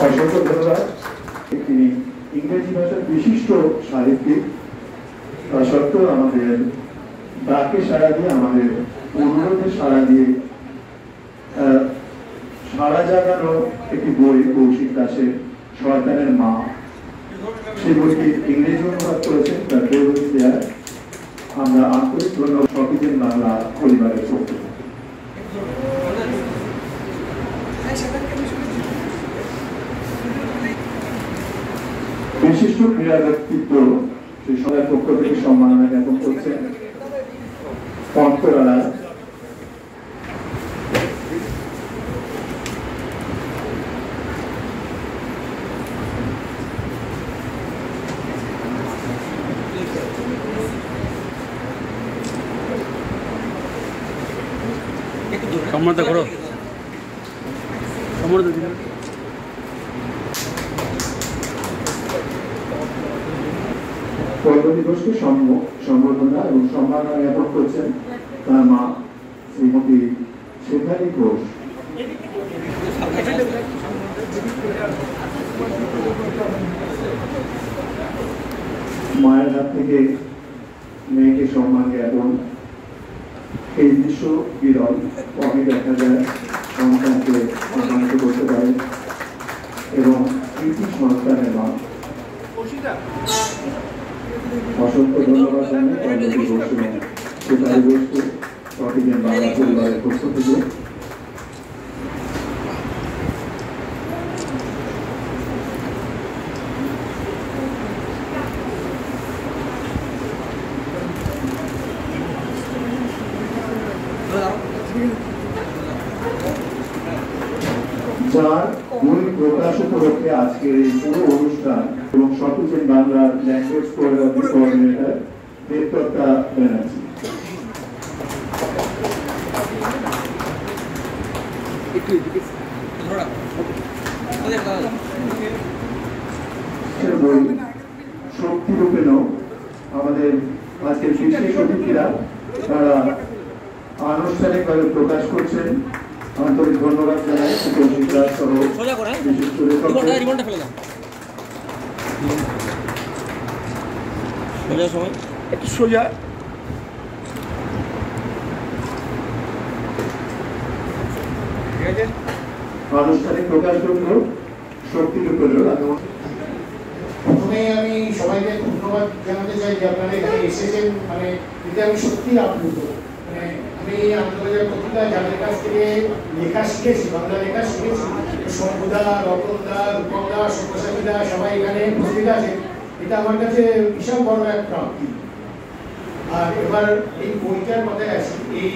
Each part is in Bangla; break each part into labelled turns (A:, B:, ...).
A: অসংখ্য ধন্যবাদ। তিনি ইংরেজি ভাষার বিশিষ্ট সাহিত্যিক, তা সত্ত্বেও আমাদের ডাকে সাড়া দিয়ে, আমাদের অনুরোধে সাড়া দিয়ে সাড়া জাগানো একটি বই কৌশিক দাসের শয়তানের মা, সেই বইটি ইংরেজি অনুবাদ করেছেন তার দেয়ার। আমরা আন্তরিক ধন্যবাদ শফিজেন বাংলা পরিবারের পক্ষ থেকে। বিশিষ্ট ক্রীড়া ব্যক্তিত্ব সেই সবার পক্ষ থেকে সম্মাননা জ্ঞাপন করছেন পন্তরা
B: সম্মানিত করো সম্মানিত
A: পল্লবী ঘোষকে সম্বর্ধনা এবং সম্মাননা জ্ঞাপন করছেন তার মা শ্রীমতী শেফালী ঘোষ। মায়ের হাত থেকে মেয়েকে সম্মান জ্ঞাপন, এই দৃশ্য বিরল, কমই দেখা যায় সন্তানকে সম্মানিত করতে পারে এবং কৃতি সন্তানের মা। অসংখ্য ধন্যবাদ জানাই পল্লবী ঘোষ এবং শেফালী ঘোষকে শফিজেন বাংলা পরিবারের পক্ষ থেকে। যার বই প্রকাশ উপলক্ষে আজকের এই পুরো অনুষ্ঠান এবং শফিজেন বাংলার ল্যাঙ্গুয়েজ কোঅর্ডিনেটর দেবদত্তা ব্যানার্জি। বই শক্তিরূপেণ আমাদের আজকের বিশেষ অতিথিরা তারা আনুষ্ঠানিকভাবে প্রকাশ করছেন। আন্তরিক ধন্যবাদ জানাই কৌশিক দাস সহ বিশিষ্ট
B: একটু সোজা
A: আনুষ্ঠানিক প্রকাশযোগ্য শক্তিরূপেণ।
C: প্রথমে আমি সবাইকে ধন্যবাদ জানাতে চাই যে আপনারা এখানে এসেছেন, মানে এটা আমি সত্যি আপ্লুত। মানে আমি আন্তর্জাতিক পত্রিকা যাদের কাছ থেকে লেখা শিখেছি, বাংলা লেখা শিখেছি, শঙ্কুদা, রতনদা, রূপকদা, সব্যসাচীদা সবাই এখানে উপস্থিত আছেন, এটা আমার কাছে বিশাল বড় এক প্রাপ্তি। আর এবার এই বইটার কথায় আসি, এই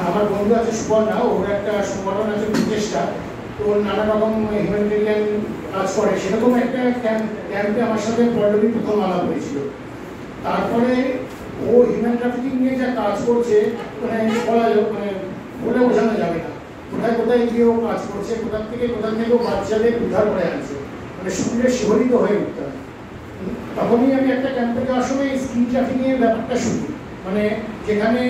C: আমার বন্ধু আছে সুবর্ণা, ওর একটা সংগঠন আছে প্রচেষ্টা, তো নানা রকম হিউম্যানিটেরিয়ান কাজ করে, সেরকম একটা ক্যাম্পে আমার সাথে পল্লবী প্রথম আলাপ হয়েছিল। তারপরে ও হিউম্যান ট্রাফিকিং নিয়ে যা কাজ করছে, মানে বলে বোঝানো যাবে না। কোথায় কোথায় গিয়ে ও কাজ করছে, কোথা থেকে ও বাচ্চাদের উদ্ধার করে আনছে, মানে শুনলে শিহরিত হয়ে উঠতে হয়। তখনই আমি একটা ক্যাম্পে যাওয়ার সময় স্কিন ট্রাফিকিংয়ের ব্যাপারটা শুনি, মানে যেখানে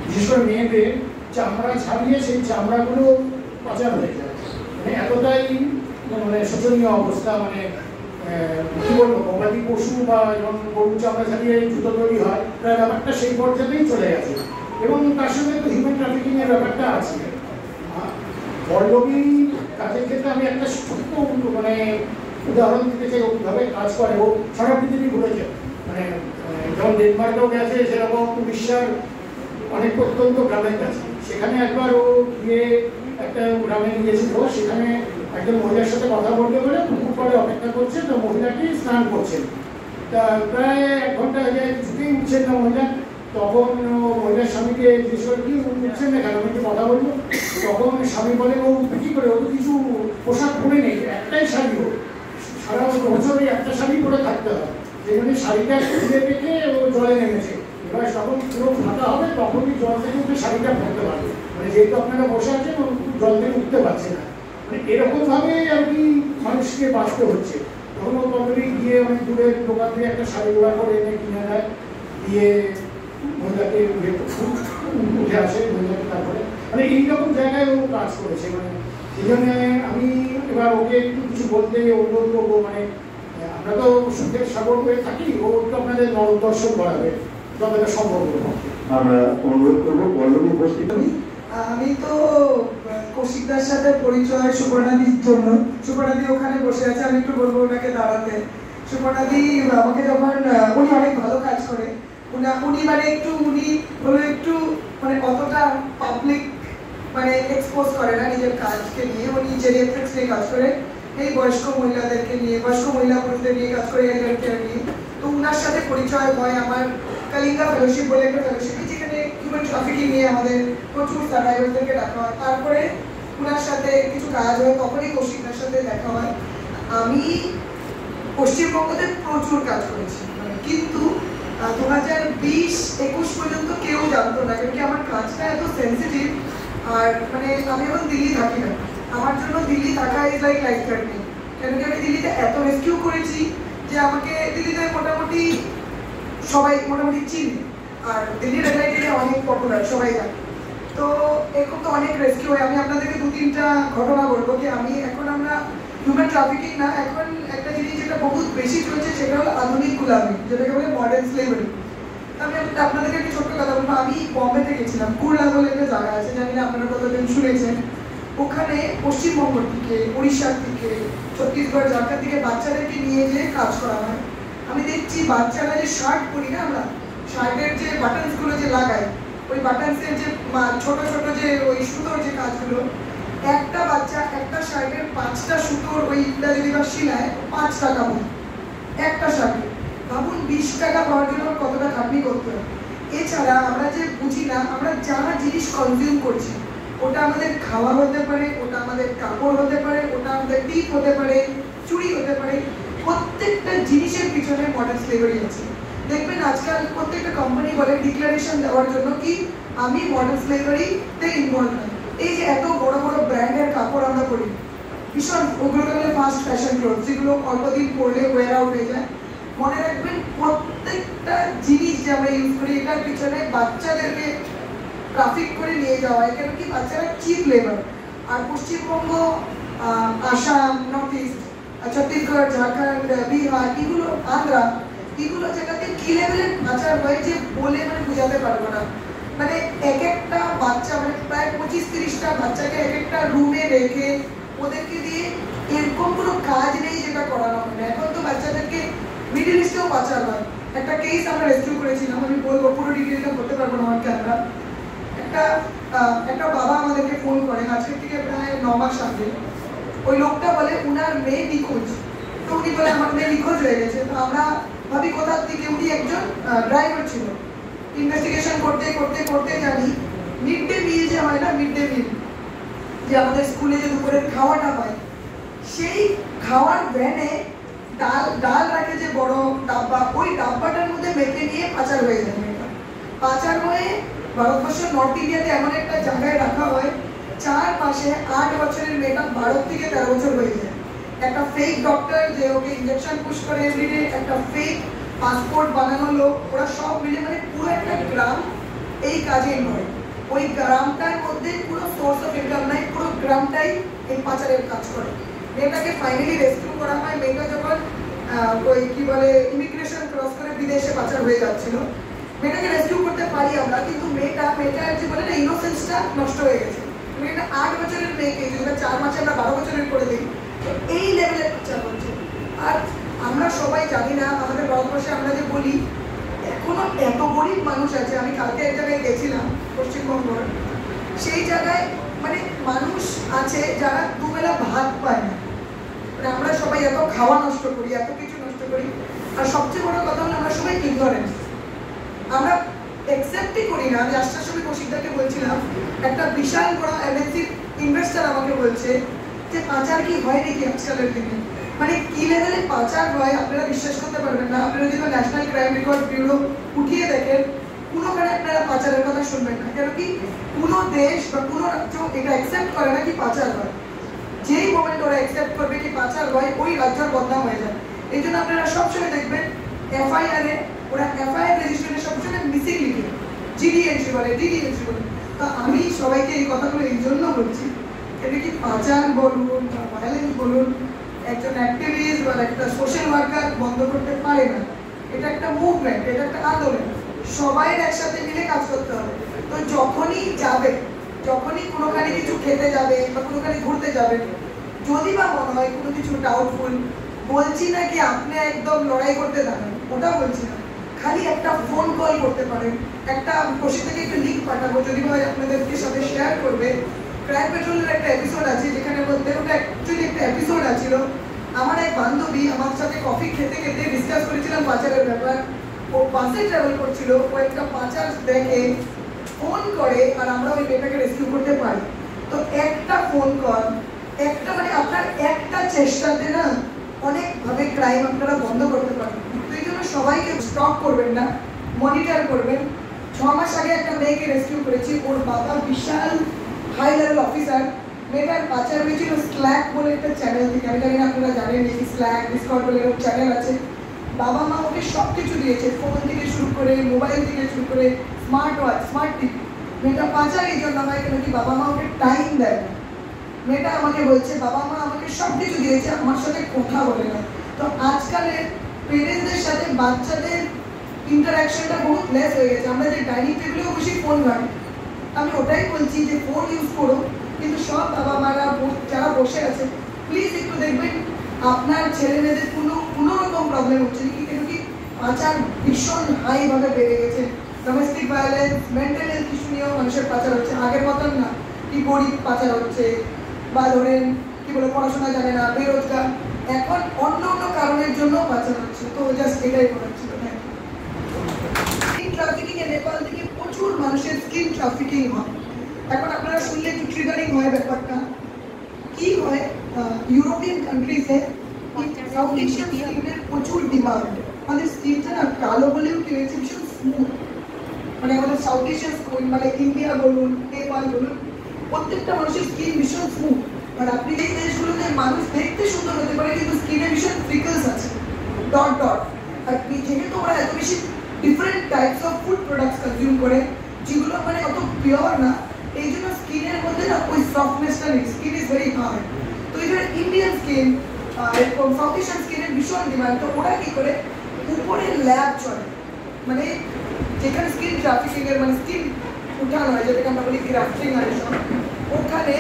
C: বিশেষ করে মেয়েদের চামড়া ছাড়িয়ে সেই চামড়াগুলো পাচার হয়ে যায়, মানে এতটাই মানে শোচনীয় অবস্থা। মানে কি বলবো, গবাদি পশু বা যেমন গরু চামড়া ছাড়িয়ে জুতো তৈরি হয়, প্রায় ব্যাপারটা সেই পর্যায়েই চলে গেছে। এবং তার সঙ্গে তো হিউম্যান ট্রাফিকিং এর ব্যাপারটা আছে। পল্লবী কাজের ক্ষেত্রে আমি একটা ছোট্ট মানে উদাহরণ দিতে চাই, ও কীভাবে কাজ করে। ও সারা পৃথিবী ঘুরেছে, মানে যেমন ডেনমার্কেও গেছে, সেরকম উড়িষ্যার অনেক প্রত্যন্ত গ্রামের কাছে। সেখানে একবার ও গিয়ে একটা গ্রামে গিয়েছিল, সেখানে একজন মহিলার সাথে কথা বলতে বলে পুকুর পরে অপেক্ষা করছে, তো মহিলাটি স্নান করছেন। তা প্রায় 1 ঘন্টা হয়ে যায়, কিছুতেই উঠছেন না মহিলা। তখন মহিলার স্বামীকে জিজ্ঞেস করে, কি উঠছেন না কেন, আমি একটু কথা বলবো। তখন স্বামী বলে, ও কি করে, ও তো কিছু পোশাক পরে নেই, একটাই শাড়ি, ও সারা বছর এই একটা শাড়ি পরে থাকতে হয়, সেই জন্য শাড়িটা খুলে রেখে ও জলে নেমেছে। এবার যখন পুরো ফাঁকা হবে তখনই জল থেকে উঠে শাড়িটা পরতে পারবে, মানে যেহেতু আপনারা বসে আছেন জল থেকে উঠতে পারছে না। মানে এরকম ভাবে আর কি মানুষকে বাঁচতে হচ্ছে। তখন ও কমপ্লি গিয়ে অনেক দূরের দোকান থেকে একটা শাড়ি জোড়া করে এনে কিনে দেয়, দিয়ে মহিলাকে উঠে আসে মহিলাকে। তারপরে মানে এইরকম জায়গায় ও কাজ করেছে, মানে এই জন্য আমি এবার ওকে একটু কিছু বলতে অনুরোধ করবো, মানে আমরা তো সুখের সাগর হয়ে থাকি, ও একটু আপনাদের দর্শন করাবে যতটা সম্ভব হলো।
A: আমরা অনুরোধ করবো পল্লবী উপস্থিত।
D: আমি তো কৌশিকদার সাথে পরিচয় সুপর্ণাদির জন্য। সুপর্ণাদি ওখানে বসে আছে, আমি একটু বলবো ওনাকে দাঁড়াতে। সুপর্ণাদি আমাকে যখন, উনি অনেক ভালো কাজ করে, উনি মানে একটু মানে কতটা পাবলিক মানে এক্সপোজ করে না নিজের কাজকে নিয়ে। উনি জেরিয়াট্রিক্স নিয়ে কাজ করে, এই বয়স্ক মহিলাদেরকে নিয়ে, বয়স্ক মহিলা পুরুষদের নিয়ে কাজ করে, এল্ডার কেয়ার নিয়ে। তো উনার সাথে পরিচয় হয় আমার কালিঙ্গা ফেলোশিপ বলে একটা ফেলোশিপ, যেখানে হিউম্যান ট্রাফিকিং নিয়ে আমাদের প্রচুর সার্ভাইভারদেরকে ডাকা হয়। তারপরে উনার সাথে কিছু কাজ হয়, তখনই কৌশিকদার সাথে দেখা হয়। আমি পশ্চিমবঙ্গতে প্রচুর কাজ করেছি, কিন্তু 2020-21 পর্যন্ত কেউ জানতো না, কারণ কি আমার কাজটা এত সেন্সিটিভ। আর মানে আমি এখন দিল্লি থাকি না, আমার জন্য দিল্লি থাকা ইজ লাইক লাইফ থ্রেটনিং। কেন কি আমি দিল্লিতে এত রেস্কিউ করেছি যে আমাকে দিল্লিতে মোটামুটি সবাই মোটামুটি চিনি, আর দিল্লির এলাকায় অনেক পপুলার, সবাই জানে। তো এরকম তো অনেক রেস্কিউ হয়। আমি আপনাদেরকে 2-3টা ঘটনা বলবো যে আমরা হিউম্যান ট্রাফিকিং না, এখন একটা জিনিস যেটা বহুত বেশি চলছে সেটা হলো আধুনিক গুলামি, যেটাকে বলে মডার্ন স্লেভারি। আমি আপনাদেরকে একটা ছোট্ট কথা বলবো। আমি বম্বেতে গেছিলাম, কুর্লা বলে একটা জায়গা আছে, জানি না আপনারা কতদিন শুনেছেন। ওখানে পশ্চিমবঙ্গ থেকে, উড়িষ্যার থেকে, ছত্তিশগড়, ঝাড়খণ্ড থেকে বাচ্চাদেরকে নিয়ে যেয়ে কাজ করা হয়। আমি দেখছি বাচ্চারা যে শার্ট পরি না, আমরা শার্টের যে বাটনসগুলো যে লাগাই, ওই বাটনসের যে ছোট ছোট যে ওই সুতোর যে কাজগুলো, একটা বাচ্চা একটা শার্টের 5টা সুতোর ওই যদি বা শিলায় 5 টাকা মতো একটা শার্টে। ভাবুন 20 টাকা পাওয়ার জন্য কতটা খাটনি করতে হয়। এছাড়া আমরা যে বুঝি না, আমরা যা জিনিস কনজিউম করছি, ওটা আমাদের খাওয়া হতে পারে, ওটা আমাদের কাপড় হতে পারে, ওটা আমাদের টিপ হতে পারে, চুড়ি হতে পারে, প্রত্যেকটা জিনিসের পিছনে মডার্ন স্লেভারি আছে। দেখবেন আজকাল প্রত্যেকটা কোম্পানি বলে ডিক্লারেশন দেওয়ার জন্য কি আমি মডার্ন স্লেভারিতে ইনভলভ নই। এই যে এত বড় বড় ব্র্যান্ডের কাপড় আমরা পরি, ভীষণ ওগুলোকে বলে ফাস্ট ফ্যাশন ক্লোথ, যেগুলো অল্পদিন পরলে ওয়ার আউট হয়ে যায়। মনে রাখবেন প্রত্যেকটা জিনিস যে আমরা ইউজ করি, এটার পিছনে বাচ্চাদেরকে ট্রাফিক করে নিয়ে যাওয়া হয়। কেন কি বাচ্চারা চিপ লেবার। আর পশ্চিমবঙ্গ, আসাম, নর্থ ইস্ট, ছত্তিশগড়, ঝাড়খণ্ড, বিহার, এগুলো আন্ধ্রা, এগুলো জায়গাতে কি লেভেলের পাচার হয় যে বলে মানে বোঝাতে পারবো না। মানে এক একটা বাচ্চা, মানে প্রায় 25-30টা বাচ্চাকে এক একটা রুমে রেখে ওদেরকে দিয়ে এরকম কোনো কাজ নেই যেটা করানো হয় না। এখন তো বাচ্চাদেরকে মিডল ইস্টেও পাচার হয়। একটা কেস আমরা রেস্কিউ করেছিলাম, আমি বলবো, পুরো ডিটেলটা করতে পারবো না আমার ক্যামেরা। একটা বাবা আমাদেরকে ফোন করে আজকের থেকে প্রায় 9 মাস আগে। ওই লোকটা বলে উনার মেয়ে নিখোঁজ। তো উনি বলে আমার মেয়ে নিখোঁজ হয়ে গেছে। তো আমরা ভাবি কোথার থেকে, উনি একজন ড্রাইভার ছিল। ইনভেস্টিগেশন করতে করতে করতে জানি মিড ডে মিল যে হয় না, মিড ডে মিল যে আমাদের স্কুলে যে দুপুরের খাওয়াটা হয়, সেই খাওয়ার ভ্যানে ডাল রাখে যে বড় ডাব্বা, ওই ডাব্বাটার মধ্যে মেখে নিয়ে পাচার হয়ে যায়। পাচার হয়ে ভারতবর্ষের নর্থ ইন্ডিয়াতে এমন একটা জায়গায় রাখা হয়, 4 মাসে 8 বছরের মেয়েটা 12 থেকে 13 বছর হয়ে যায়। একটা ফেক ডক্টর যে ওকে ইঞ্জেকশন পুশ করে এভরিডে, একটা ফেক পাসপোর্ট বানানো লোক, ওরা সব মিলে মানে পুরো একটা গ্রাম এই কাজে ইনভলভ। ওই গ্রামটার মধ্যে পুরো সোর্স অফ ইনকাম নাই, পুরো গ্রামটাই এই পাচারের কাজ করে। মেয়েটাকে ফাইনালি রেস্কিউ করা হয়। মেয়েটা যখন ওই কি বলে ইমিগ্রেশন ক্রস করে বিদেশে পাচার হয়ে যাচ্ছিল, মেয়েটাকে রেস্কিউ করতে পারি আমরা, কিন্তু মেয়েটার যে বলে না ইনোসেন্সটা নষ্ট হয়ে গেছে। মেয়েটা 8 বছরের মেয়েকে যদি 4 মাসে আমরা 12 বছরের করে দিই, তো এই লেভেলের পাচার হচ্ছে। আর আমরা সবাই জানি না, আমাদের ভারতবর্ষে আমরা যে বলি এখনো এত গরিব মানুষ আছে। আমি কালকে এক জায়গায় গেছিলাম পশ্চিমবঙ্গ, সেই জায়গায় মানে মানুষ আছে যারা দুবেলা ভাত পায় না। মানে আমরা সবাই এত খাওয়া নষ্ট করি, এত কিছু নষ্ট করি। আর সবচেয়ে বড় কথা হলো আমরা সবাই ইগনোরেন্স, আমরা অ্যাকসেপ্টই করি না। আমি আসার সময় কৌশিকদাকে বলছিলাম, একটা বিশাল বড় এমএনসি ইনভেস্টার আমাকে বলছে যে পাচার কি হয় নাকি আজকালের দিনে, মানে কি লেভেলে পাচার হয় আপনারা বিশ্বাস করতে পারবেন না। আপনারা যদি ন্যাশনাল ক্রাইম রেকর্ড ব্যুরো উঠিয়ে দেখেন, কোনোখানে আপনারা পাচারের কথা শুনবেন না। কেন কি কোনো দেশ বা কোনো রাজ্য এটা অ্যাকসেপ্ট করে না কি পাচার হয়। যেই মোমেন্ট ওরা অ্যাকসেপ্ট করবে কি পাচার হয়, ওই রাজ্যের বদনাম হয়ে যায়। এই জন্য আপনারা সবসময় দেখবেন এফআইআর-এ ওরা এফআইআর রেজিস্ট্রেশনে সবসময় মিসিং লিখে, জিডি এন্ট্রি বলে, ডিডি এন্ট্রি বলে। তো আমি সবাইকে এই কথাগুলো এই জন্য বলছি এটা কি পাচার বলুন বা ভায়োলেন্স বলুন একজন অ্যাক্টিভিস্ট বা একটা সোশ্যাল ওয়ার্কার বন্ধ করতে পারে না। এটা একটা মুভমেন্ট, এটা একটা আন্দোলন, সবাই একসাথে মিলে কাজ করতে হবে। তো যখনই যাবে, যখনই কোনোখানে কিছু খেতে যাবে বা কোনোখানে ঘুরতে যাবে, যদি বা মনে হয় কোনো কিছু ডাউটফুল, বলছি না কি আপনি একদম লড়াই করতে দাঁড়ান, ওটা বলছি না, খালি একটা ফোন কল করতে পারেন। একটা বসে থেকে একটা লিঙ্ক পাঠাবো, যদি ভাই আপনাদেরকে সাথে শেয়ার করবে। ক্রাইম পেট্রোলের একটা এপিসোড আছে যেখানে মধ্যে ওটা অ্যাকচুয়ালি একটা এপিসোড আছিল। আমার এক বান্ধবী আমার সাথে কফি খেতে খেতে ডিসকাস করেছিলাম পাচারের ব্যাপার। ও বাসে ট্রাভেল করছিল, ও একটা পাচার দেখে ফোন করে আর আমরা ওই মেয়েটাকে রেস্কিউ করতে পারি। তো একটা ফোন কল, একটা মানে আপনার একটা চেষ্টাতে না অনেকভাবে ক্রাইম আপনারা বন্ধ করতে পারেন। তো এই জন্য সবাইকে স্টক করবেন না, মনিটর করবেন। 6 মাস আগে একটা মেয়েকে রেস্কিউ করেছি, ওর বাবা বিশাল হাই লেভেল অফিসার। মেয়েটার পাচার হয়েছিল স্ল্যাক বলে একটা চ্যানেল থেকে, আমি জানি না আপনারা জানেন নাকি, স্ল্যাক ডিসকর্ড বলে একটা চ্যানেল আছে। বাবা মা ওকে সব কিছু দিয়েছে, ফোন থেকে শুরু করে মোবাইল থেকে শুরু করে স্মার্ট ওয়াচ, স্মার্ট টিভি। মেয়েটা পাচার এই জন্য হয় কেন কি বাবা মা ওকে টাইম দেয় না। মেয়েটা আমাকে বলছে বাবা মা আমাকে সব কিছু দিয়েছে, আমার সাথে কথা বলে না। তো আজকালের পেরেন্টসদের সাথে বাচ্চাদের ইন্টারাকশনটা বহুত লেস হয়ে গেছে। আমরা যে ডাইনিং টেবিলেও বসে ফোন ঘাঁটি, আমি ওটাই বলছি যে ফোন ইউজ করো, কিন্তু সব বাবা মারা যারা বসে আছে প্লিজ একটু দেখবেন আপনার ছেলে মেয়েদের কোনো রকম প্রবলেম হচ্ছে নাকি। কেন কি পাচার ভীষণ হাইভাবে বেড়ে গেছে। Domestic violence, mental health issue নিয়েও মানুষের পাচার হচ্ছে, আগের মতন না কি গরিব পাচার হচ্ছে বা ধরেন কি বলে পড়াশোনা জানে না, বেরোজগার, এখন অন্য অন্য কারণের জন্য পাচার হচ্ছে। তো জাস্ট এটাই বলার ছিল। স্কিন ট্রাফিকিং এ নেপাল থেকে প্রচুর মানুষের স্কিন ট্রাফিকিং হয়। এখন আপনারা শুনলে একটু ট্রিগারিং হয় ব্যাপারটা। কি হয় ইউরোপিয়ান কান্ট্রিজে সাউথ এশিয়ান স্কিনের প্রচুর ডিমান্ড। আমাদের স্কিনটা না কালো বলেও কি হয়েছে ভীষণ স্মুথ, মানে আমাদের সাউথ এশিয়ান মানে ইন্ডিয়া বলুন, নেপাল বলুন, প্রত্যেকটা মানুষের স্কিন ভীষণ স্মুথ। আর আপনি এই দেশগুলোতে মানুষ দেখতে সুন্দর হতে পারে কিন্তু স্কিনে ভীষণ ফ্রিকলস আছে, ডট ডট। আর যেহেতু ওরা এত বেশি different types of food products consume করে যেগুলো মানে অত পিওর না, এই জন্য স্কিনের মধ্যে না ওই সফটনেসটা নেই, স্কিন ইজ ভেরি হার্ড। তো এই জন্য ইন্ডিয়ান স্কিন এরকম সাউথ এশিয়ান স্কিনের ভীষণ ডিমান্ড। তো ওরা কি করে উপরে ল্যাব চলে, মানে যেখানে স্কিন ট্রাফিকিং এর মানে স্কিন উঠানো হয়, যেটাকে আমরা বলি গ্রাফটিং আর এসব, ওখানে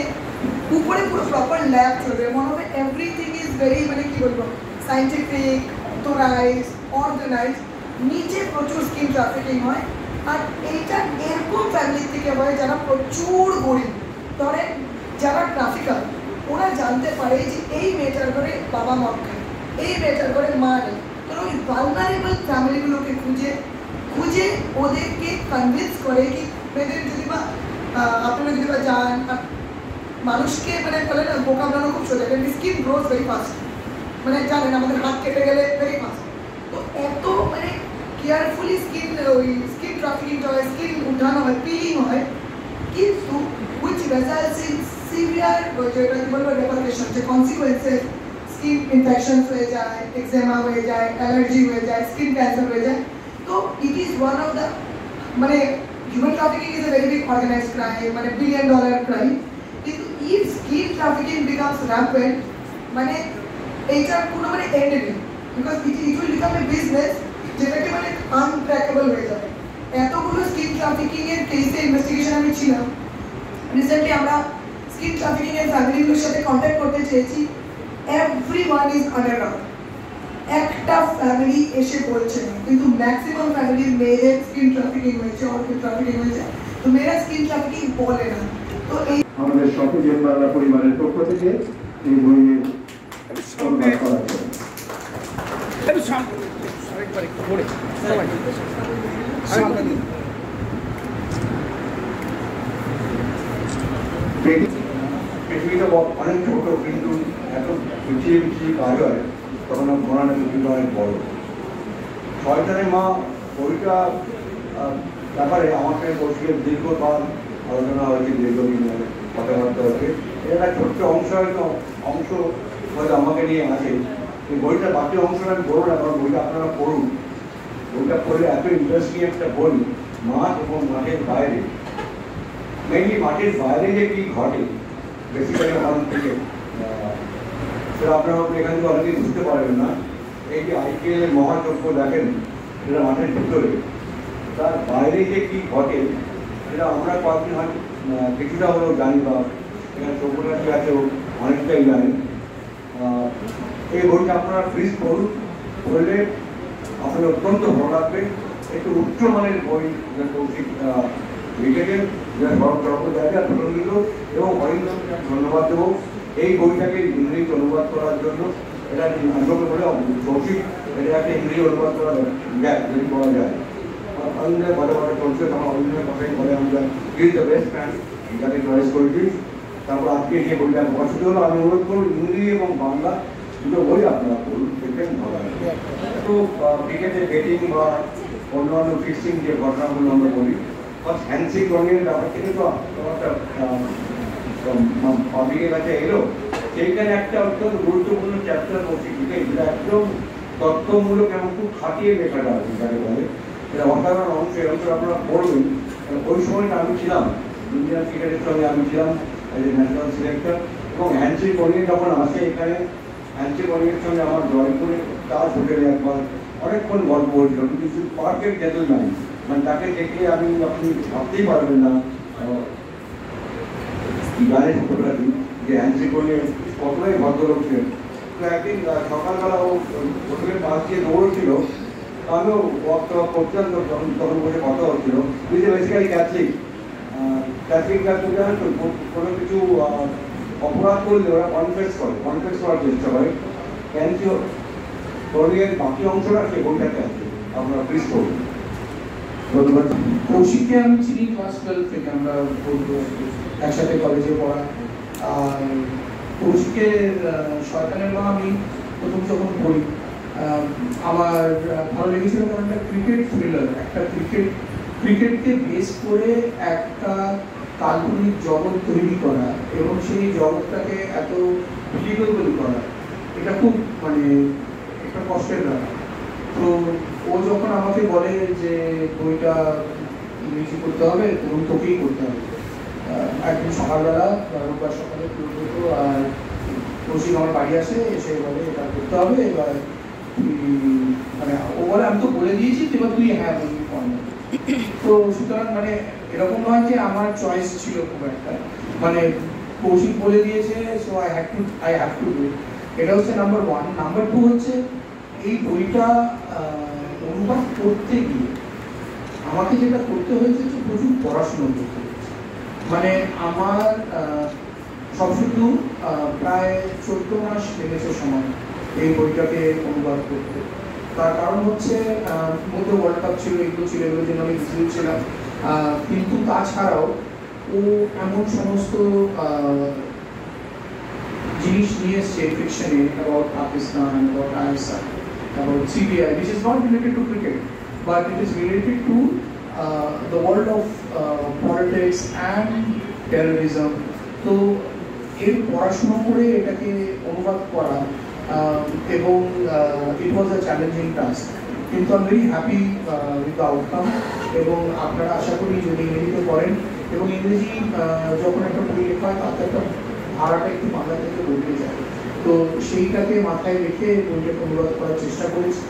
D: উপরে পুরো প্রপার ল্যাব চলবে, মনে হবে এভরিথিং ইজ ভেরি মানে কি বলবো সাইন্টিফিক, অথরাইজ, অর্গানাইজ। নিচে প্রচুর স্কিন ট্রাফিকিং হয়। আর এইটা এরকম ফ্যামিলি থেকে হয় যারা প্রচুর গরিব, ধরেন যারা ট্রাফিকার, ওরা জানতে পারে যে এই মেয়েটার ঘরে বাবা মদ খায়, এই মেয়েটার ঘরে মা নেই। তো ওই ভালনারেবল ফ্যামিলিগুলোকে খুঁজে খুঁজে ওদেরকে কনভিন্স করে কি মেয়েদের যদি বা আপনারা যদি বা যান, মানুষকে মানে বলে না বোকা বানানো খুব সোজা, কারণ স্কিন গ্রোথ ভেরি ফাস্ট, মানে জানেন আমাদের হাত কেটে গেলে ভেরি ফাস্ট। তো এত মানে কেয়ারফুলি স্কিন ওই স্কিন ট্রাফিকিং হয়, স্কিন উঠানো হয়, পিলিং হয়, কিন্তু which results in severe যেটা কি বলবো রেপারকেশন, যে কনসিকুয়েন্সেস, স্কিন ইনফেকশনস হয়ে যায়, এক্সেমা হয়ে যায়, অ্যালার্জি হয়ে যায়, স্কিন ক্যান্সার হয়ে যায়। তো it is one of the মানে human trafficking is a very big organised crime, মানে $1 billion ক্রাইম। কিন্তু if skin trafficking becomes rampant, মানে এইটার কোনো মানে এন্ড নেই, because it will become a business যেটাকে মানে আনট্র্যাকেবল হয়ে যাবে। এতগুলো স্কিন ট্রাফিকিং এর কেসে ইনভেস্টিগেশন আমি ছিলাম। রিসেন্টলি আমরা স্কিন ট্রাফিকিং এর ফ্যামিলিগুলোর সাথে কন্ট্যাক্ট করতে চেয়েছি, এভরিওয়ান ইজ আন্ডারগ্রাউন্ড। একটা ফ্যামিলি এসে বলছে না, কিন্তু ম্যাক্সিমাম ফ্যামিলির মেয়েদের স্কিন ট্রাফিকিং হয়েছে, অর্গান ট্রাফিকিং হয়েছে, তো মেয়েরা স্কিন ট্রাফিকিং বলে না। তো এই
A: আমাদের শফিজের বাংলা পরিবারের পক্ষ থেকে এই বইয়ের অনুবাদ করা হয়েছে।
E: পৃথিবীটা অনেক ছোট, কিন্তু এত পিছিয়ে পিছিয়ে কাজ হয় তখন মনে পৃথিবীটা অনেক বড়। শয়তানের মা বইটা ব্যাপারে আমাকে বসিয়ে দীর্ঘকাল আলোচনা হয়েছে, দীর্ঘদিন কথাবার্তা হয়েছে। এটা একটা ছোট্ট অংশ হয়তো আমাকে নিয়ে আছে। এই বইটা বাকি অংশটা আমি বলবো না, কারণ বইটা আপনারা পড়ুন। বইটা পড়লে এত ইন্টারেস্টিং একটা বই, মাঠ এবং মাঠের বাইরে, মেনলি মাঠের বাইরে যে কী ঘটে বেসিক্যালি হল থেকে সেটা আপনারা এখান থেকে অনেকেই বুঝতে পারবেন না। এই যে IPL এর মহাযজ্ঞ দেখেন, সেটা মাঠের ভিতরে, তার বাইরে যে কী ঘটে সেটা আমরা কয়েকদিন হয়তো কিছুটা হলেও জানি, বা এখানে চৌকটাটি আছে অনেকটাই জানেন। এই বইটা আপনারা ফ্রিজ করুন, করলে আপনার অত্যন্ত ভালো লাগবে। একটু উচ্চমানের বই কৌশিক লিখেছেন, যেটা সর্ব জায়গায় প্রণীত, এবং অরিন্দমকে ধন্যবাদ দেবো এই বইটাকে ইংরেজি অনুবাদ করার জন্য। এটা আগ্রহ বলে কৌশিক এটা একটা ইংরেজি অনুবাদ করা যায়, যদি করা যায়। অরিন্দমের বড় বড় চলছে, তখন অরিন্দমের কথাই বলে আমরা ইজ দ্য বেস্ট ফ্রেন্ড, এটাকে চয়েস করেছি। তারপর আজকে যে বইটা প্রকাশিত হলো, আমি অনুরোধ করব ইংরেজি এবং বাংলা দুটো বই আপনারা পড়ুন, দেখবেন ভালো লাগবে। তো ক্রিকেটে ব্যাটিং বা অন্যান্য ফিক্সিং যে ঘটনাগুলো আমরা বলি, ফার্স্ট হ্যান্ডশেক রঙের ব্যাপার থেকে তো একটা পাবলিকের কাছে এলো, সেইখানে একটা অত্যন্ত গুরুত্বপূর্ণ চ্যাপ্টার বলছি, যেটা একদম তথ্যমূলক এবং খুব খাটিয়ে লেখাটা আছে, যাকে বলে এটা অসাধারণ অংশ। এই অংশ আপনারা পড়বেন। ওই সময়টা আমি ছিলাম ইন্ডিয়ান ক্রিকেটের সঙ্গে, আমি ছিলাম এজ এ ন্যাশনাল সিলেক্টর, এবং হ্যান্ডশেক রঙে যখন আসে এখানে, হ্যান্ডশেক রঙের সঙ্গে আমার জয়পুরে তাজ হোটেলে একবার অনেকক্ষণ গল্প হয়েছিল, কিন্তু পারফেক্ট জেন্টলম্যান, মানে তাকে দেখে আপনি ভাবতেই পারবেন না গানের ফটোগ্রাফি যে হ্যান্ডশেক করলে কতটাই ভদ্রলোক ছিলেন। তো একদিন সকালবেলা ও হোটেলের পাশ দিয়ে দৌড়ছিল, আমিও ওয়াক টক করছিলাম, তখন বসে কথা হচ্ছিল। বুঝতে বেসিক্যালি ক্যাথলিক ক্যাথলিকরা জানেন তো, কোনো কিছু অপরাধ করলে ওরা কনফেস করার চেষ্টা করে। ক্যান্সিও বইয়ের বাকি অংশটা সে বইটাতে আছে, আপনারা প্লিজ করুন। ধন্যবাদ।
C: কৌশিককে আমি চিনি ক্লাস 12 থেকে, আমরা একসাথে কলেজে পড়া। আর কৌশিকের শয়তানের মা আমি প্রথম যখন পড়ি, আমার ভালো লেগেছিল, কারণ একটা ক্রিকেট থ্রিলার, একটা ক্রিকেটকে বেস করে একটা কাল্পনিক জগৎ তৈরি করা এবং সেই জগৎটাকে এত বিলিভেবল করা, এটা খুব মানে একটা কষ্টের ব্যাপার। তো ও যখন আমাকে বলে যে বইটা ইংরেজি করতে হবে, তখন তোকেই করতে হবে। একদিন সকালবেলা, রোববার সকালে পুরো, আর কৌশিক আমার বাড়ি আসে, এসে বলে এটা করতে হবে। এবার মানে ও বলে আমি তো বলে দিয়েছি, এবার তুই হ্যাঁ বলবি পড়বে। তো সুতরাং মানে এরকম নয় যে আমার চয়েস ছিল খুব একটা, মানে কৌশিক বলে দিয়েছে, so I have to do. এটা হচ্ছে নাম্বার 1। নাম্বার 2 হচ্ছে এই বইটা অনুবাদ করতে গিয়ে আমাকে যেটা করতে হয়েছে যে প্রচুর পড়াশোনা করতে হয়েছে। মানে আমার সব শুধু প্রায় 14 মাস লেগেছে সময় এই বইটাকে অনুবাদ করতে। তার কারণ হচ্ছে মধ্যে ওয়ার্ল্ড কাপ ছিল, এগুলো ছিল, এগুলোর জন্য আমি বিজি ছিলাম। কিন্তু তাছাড়াও ও এমন সমস্ত জিনিস নিয়ে এসছে ফিকশনে, about Pakistan, about ISI, about CBI, which is not related to cricket, but it is related to the world of politics and terrorism. তো এর পড়াশোনা করে এটাকে অনুবাদ করা, এবং it was a challenging task, কিন্তু I'm very happy with the outcome। এবং আপনারা আশা করি যদি ইংরেজিতে পড়েন, এবং ইংরেজি যখন একটা বই লেখা হয় তাতে একটা ধারাটা একটু বাংলা থেকে বদলে যায়, তো সেইটাকে মাথায় রেখে বইটাকে অনুবাদ করার চেষ্টা করেছি।